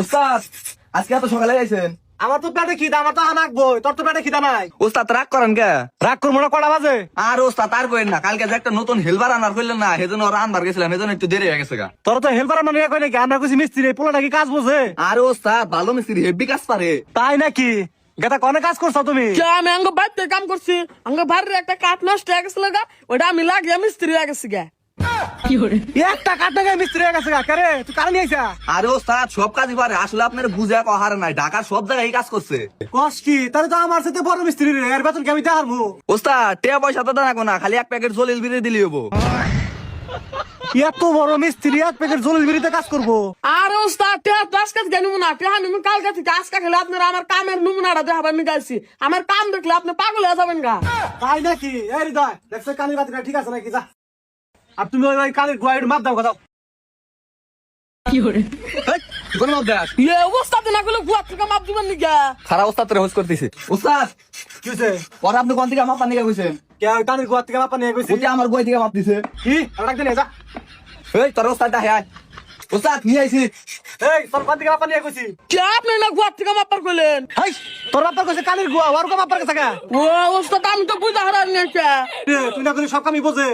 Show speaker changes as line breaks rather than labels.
উস্তাদ আজকে এত সকালে আইছেন?
আমার তো পেটে খিদা, আমার তো হানাকবো, তোর তো পেটে খিদা নাই।
উস্তাদ রাগ করেন কে?
রাগ করবো না, কটা বাজে?
আর উস্তাদ আর কইেন না, কালকে যে একটা নতুন হেলবার আনার করলেন না, সেজন্য ওরা আনবার গেছিলাম, সেজন্য একটু দেরি হয়ে গেছে গা।
তোর তো হেল্পার মানে কই নাকি? আমরা কইছি মিস্ত্রি, পোলা নাকি কাজ বোঝে।
আর উস্তাদ ভালো মিস্ত্রি, হেভি কাজ পারে।
তাই নাকি? গেটা কনে কাজ করছো তুমি?
আমি আঙ্গ বাড়িতে কাম করছি, আঙ্গ বাড়ির একটা কাঠ নষ্ট হয়ে গেছিল গা, ওটা আমি লাগিয়ে মিস্ত্রি হয়ে গেছি গা।
একটা কাঠ টাকায় মিস্ত্রি হয়ে গেছে গা। কারে তুই কারে নিয়েছা?
আরে উস্তাদ সব কাজই পারে, আসলে আপনার বুঝা কহার নাই, ঢাকার সব জায়গায় কাজ করছে।
কস কি? তাহলে তো আমার সাথে বড় মিস্ত্রি রে, এর বেতন কি আমি দেখাবো?
উস্তাদ টিয়া পয়সা তো দাঁড়াবো না, খালি এক প্যাকেট জলিল বিড়ি দিলি হবো।
এত বড় মিস্ত্রি এক প্যাকেট জলিল বিড়িতে কাজ করবো?
আর ওস্তাদ টেহা তো আজকে দিয়ে নমুনা, টেহা নিমু কালকে থেকে, আজকে খেলে আপনারা আমার কামের নমুনাটা দেখাবার নিগাইছি। আমার কাম দেখলে আপনি পাগল হয়ে যাবেন গা।
তাই নাকি? এই হৃদয় দেখছো কানের বাতিটা ঠিক আছে নাকি? যা আর তুমি ওই কানের গোয়া একটু মাপ দাও, কথা
কোন মধ্যে আস
এ অবস্থা তো না করলে গুয়া থেকে মাপ দিবেন নিগা।
খারাপ উস্তাদ তোরে হোস করতেছি। উস্তাদ
কি হয়েছে?
পরে আপনি কোন থেকে মাপ পানি কইছেন?
কে ওই কানের গোয়া থেকে মাপা নিয়ে গেছি?
ওটা আমার বই থেকে মাপ দিছে।
কি আর ডাক দিনে যা।
এই তোর উস্তাদটা হ্যাঁ উস্তাদ নিয়ে আইছি।
এই তোর কোন থেকে মাপা নিয়ে গেছি?
কে আপনি না গুয়া থেকে মাপার করলেন?
হাই তোর বাপার কাছে কানের গোয়া, ওর কো মাপার কাছে গা?
ও ওস্তাদ আমি তো বুঝা হারান না কে।
তুই না করি সব কামই বোঝে।